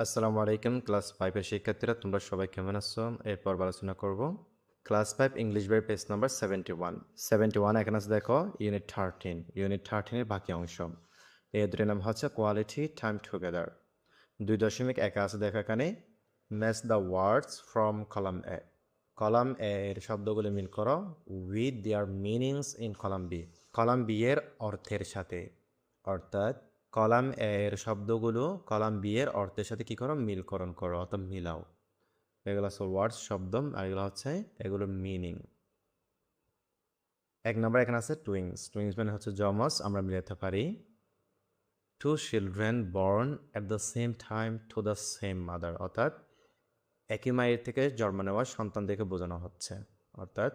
আসসালামু আলাইকুম ক্লাস 5 এর শিক্ষার্থীরা তোমরা সবাই কেমন আছো? এরপর আলোচনা করব ক্লাস 5 ইংলিশ বইয়ের পেজ নাম্বার 71 71 এখানে আছে দেখো ইউনিট 13 এর বাকি অংশ। এই দুটির নাম হচ্ছে কোয়ালিটি টাইম টুগেদার। 2.1 আছে দেখো এখানে match the words from column A. Column A এর শব্দগুলো মিল করো with their meanings in column B. Column B এর অর্থের সাথে, অর্থাৎ কলাম এ এর শব্দগুলো কলাম বি এর অর্থের সাথে কি করো মিলকরণ করো অর্থাৎ মিলাও। এগুলো হচ্ছে ওয়ার্ডস শব্দ আর এগুলো হচ্ছে এগুলোর মিনিং। 1 নম্বর এখানে আছে টুইংস। টুইংস মানে হচ্ছে যমজ, আমরা মিলাতে পারি two children born at the same time to the same mother, অর্থাৎ একই মায়ের থেকে জন্ম নেওয়া সন্তানদেরকে বোঝানো হচ্ছে, অর্থাৎ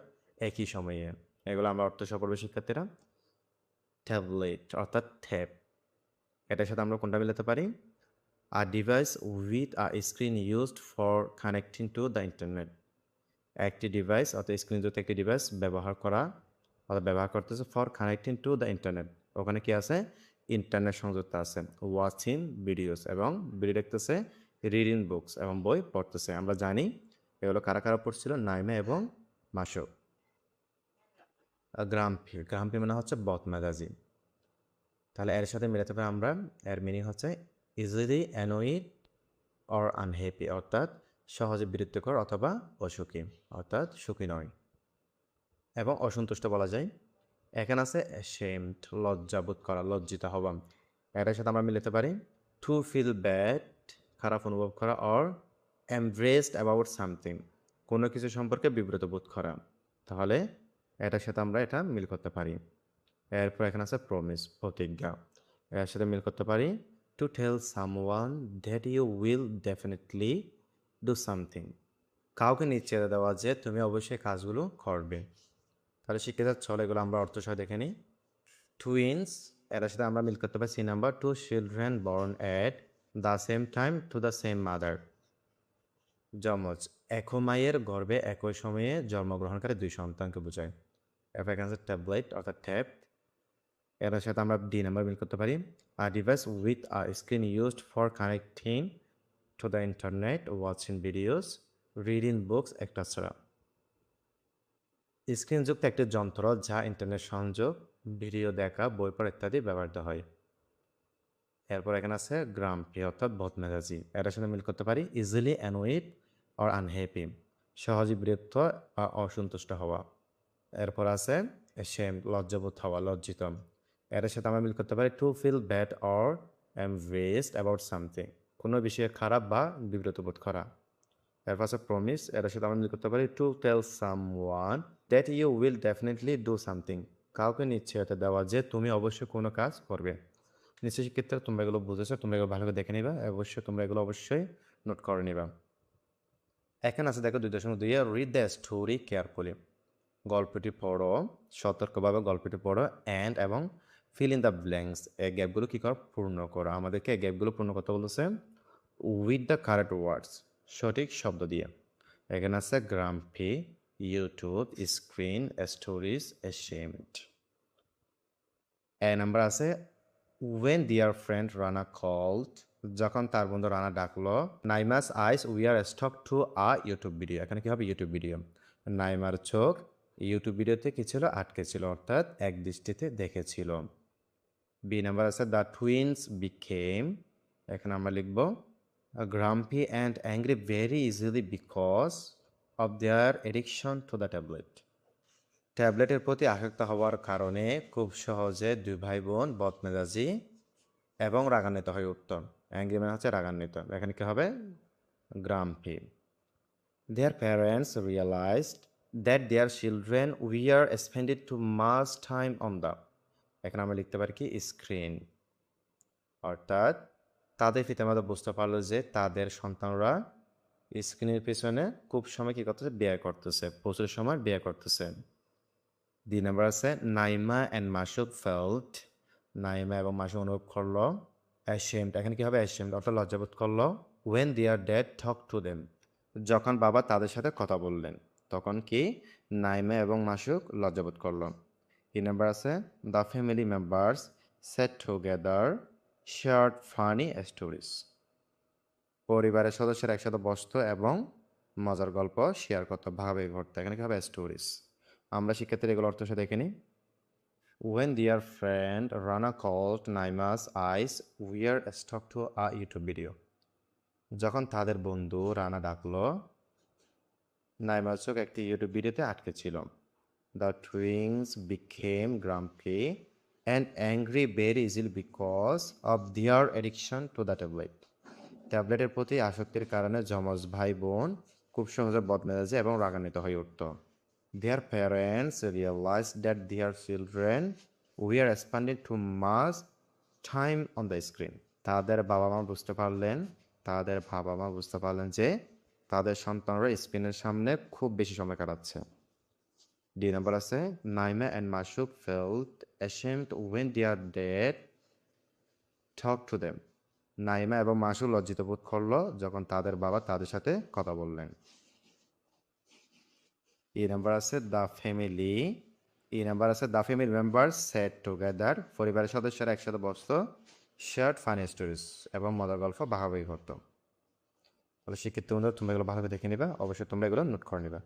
একই সময়ে। এগুলো আমরা অর্থ সহ পড়বে শিক্ষার্থীরা। ট্যাবলেট অর্থাৎ ট্যাব, এটার সাথে আমরা কোনটা মিলাতে পারি? A device with a screen used for connecting to the internet. একটি ডিভাইস অর্থাৎ স্ক্রিনযুক্ত একটি ডিভাইস ব্যবহার করা অর্থাৎ ব্যবহার করতেছে for connecting to the internet. ওখানে কি আছে? ইন্টারনেট সংযুক্ত আছে। ওয়াচিং ভিডিওস এবং ভিডিও দেখতেছে, রিডিং বুকস এবং বই পড়তেছে। আমরা জানি এগুলো কারা কারা পড়ছিল, নাইমা এবং মাসুক। গ্রাম্পি, গ্রাম্পি মানে হচ্ছে বদমেজাজি। তাহলে এর সাথে মিলাতে পারি আমরা, এর মিনিং হচ্ছে ইজিলি অ্যানোয়েড অর আনহ্যাপি, অর্থাৎ সহজে বিরক্তিকর অথবা অসুখী, অর্থাৎ সুখী নয় এবং অসন্তুষ্ট বলা যায়। এখানে আছে অ্যাশেমড, লজ্জাবোধ করা, লজ্জিত হওয়া। এটার সাথে আমরা মিলাতে পারি টু ফিল ব্যাড, খারাপ অনুভব করা, অর এমব্রেসড অ্যাবাউট সামথিং, কোনো কিছু সম্পর্কে বিব্রত বোধ করা। তাহলে এটার সাথে আমরা এটা মিল করতে পারি। এরপর এখানে আছে প্রমিস, প্রতিজ্ঞা। এর সাথে মিল করতে পারি to tell someone that you will definitely do something, কাউকে নিশ্চয়তা দেওয়া যে তুমি অবশ্যই কাজগুলো করবে। তাহলে শিক্ষিত চলো এগুলো আমরা অর্থ সহ দেখে নিই। টুইন্স, এর সাথে আমরা মিল করতে পারি C number two children born at the same time to the same mother. যমজ, এক মায়ের গর্ভে একই সময়ে জন্মগ্রহণকারী দুই সন্তানকে বোঝায়। এরপর এখানে আছে ট্যাবলেট অর্থাৎ ট্যাব। এর সাথে আমরা ডি নাম্বার মিল করতে পারি a device with a screen used for connecting to the internet, watching videos, reading books etcetera. স্ক্রিনযুক্ত একটি যন্ত্র যা ইন্টারনেট সংযোগ, ভিডিও দেখা, বই পড়া ইত্যাদি ব্যবহৃত হয়। এরপর এখানে আছে গ্রাম্পি অর্থাৎ বদমেজাজি। এটার সাথে মিল করতে পারি ইজিলি অ্যানোয়েড অর আনহ্যাপি, সহজে বিরক্ত বা অসন্তুষ্ট হওয়া। এরপর আছে শেম, লজ্জাবোধ হওয়া, লজ্জিত। এটার সাথে আমরা মিল করতে পারি to feel bad or embarrassed about something, কোনো বিষয়ে খারাপ বা বিব্রত বোধ করা। এরপর আছে প্রমিস, এটার সাথে আমরা মিল করতে পারি to tell someone that you will definitely do something, কাউকে নিশ্চয়তা দেওয়া যে তুমি অবশ্যই কোনো কাজ করবে। নিশ্চয়ই শিক্ষার্থীরা তোমরা এগুলো বুঝেছো, তোমরা এগুলো ভালো করে দেখে নিবা, অবশ্যই তোমরা এগুলো অবশ্যই নোট করে নিবা। এখানে আছে দেখো 2.2 রিড দ্য স্টোরি কেয়ারফুলি, গল্পটি পড়ো, সতর্কভাবে গল্পটি পড়ো, অ্যান্ড এবং ফিল ইন দ্য ব্ল্যাঙ্কস, এই গ্যাপগুলো কী কর পূর্ণ করো। আমাদেরকে এই গ্যাপগুলো পূর্ণ করতে বলতেছে উইথ দ্য কারেক্ট ওয়ার্ডস, সঠিক শব্দ দিয়ে। এখানে আছে grumpy, YouTube, screen, stories, ashamed. A number আছে when their friend Rana called, যখন তার বন্ধু রানা ডাকলো। Naima's eyes were stuck to a YouTube video, এখানে কি হবে ইউটিউব ভিডিও। নাইমার চোখ ইউটিউব ভিডিওতে কি ছিল আটকে ছিল, অর্থাৎ এক দৃষ্টিতে দেখেছিল। বি নাম্বার আছে দ্য টুইন্স বিকেম, এখানে আমরা লিখব grumpy and angry very easily because of their addiction to the tablet. ট্যাবলেটের প্রতি আসক্ত হওয়ার কারণে খুব সহজে দুই ভাই বোন বদমেজাজি এবং রাগান্বিত হয়ে উঠত। অ্যাংরি মানে হচ্ছে রাগান্বিত, এখানে কি হবে grumpy. Their parents realised that their children were spended too much time on the, এখানে আমরা লিখতে পারি কি স্ক্রিন, অর্থাৎ তাদের পিতামাতা বুঝতে পারলো যে তাদের সন্তানরা স্ক্রিনের পিছনে খুব সময় কী করতেছে ব্যয় করতেছে, প্রচুর সময় ব্যয় করতেছে। দুই নাম্বার আছে নাইমা অ্যান্ড মাসুক ফেল্ট, নাইমা এবং মাসুক অনুভব করলো অ্যাশেমড, এখানে কি হবে অ্যাশেমড অর্থাৎ লজ্জাবোধ করলো। When their dad talk to them, যখন বাবা তাদের সাথে কথা বললেন তখন কি নাইমা এবং মাসুক লজ্জাবোধ করলো। তিন নাম্বার আছে the family members set together shared funny stories, পরিবারের সদস্যরা একসাথে বসতো এবং মজার গল্প শেয়ার করতো, ভাগাভাগি করতো। এখানে কি হবে? স্টোরিজ। আমরা শিক্ষার্থীরা এগুলো অর্থ দেখে নিই। When their friend Rana called Naima's eyes were stuck to a YouTube video. যখন তাদের বন্ধু রানা ডাকলো, নাইমার চোখ একটি ইউটিউব ভিডিওতে আটকে ছিল। The twins became grumpy and angry very easily because of their addiction to the tablet. ট্যাবলেটের প্রতি আসক্তির কারণে যমজ ভাই বোন খুব সহজে বদমেজাজে এবং রাগান্বিত হয়ে উঠত। Their parents realized that their children were spending too much time on the screen. তাদের বাবা মা বুঝতে পারলেন যে তাদের সন্তানরা স্ক্রিনের সামনে খুব বেশি সময় কাটাচ্ছে। ডি নাম্বার আছে, Naima and Masuk felt ashamed when their dad talk to them. Naima এবং মাসুক লজ্জিত বোধ করলো যখন তাদের বাবা তাদের সাথে কথা বললেন। ই নাম্বার আছে the family members set together. পরিবারের সদস্যরা একসাথে বসতো, শেয়ার্ড ফানি স্টোরিজ এবং মজার গল্প ভাগাভাগি করতো। তাহলে শিক্ষিত বন্ধুরা, তোমরা এগুলো ভালোভাবে দেখে নিবা, অবশ্যই তোমরা এগুলো নোট করে নিবা।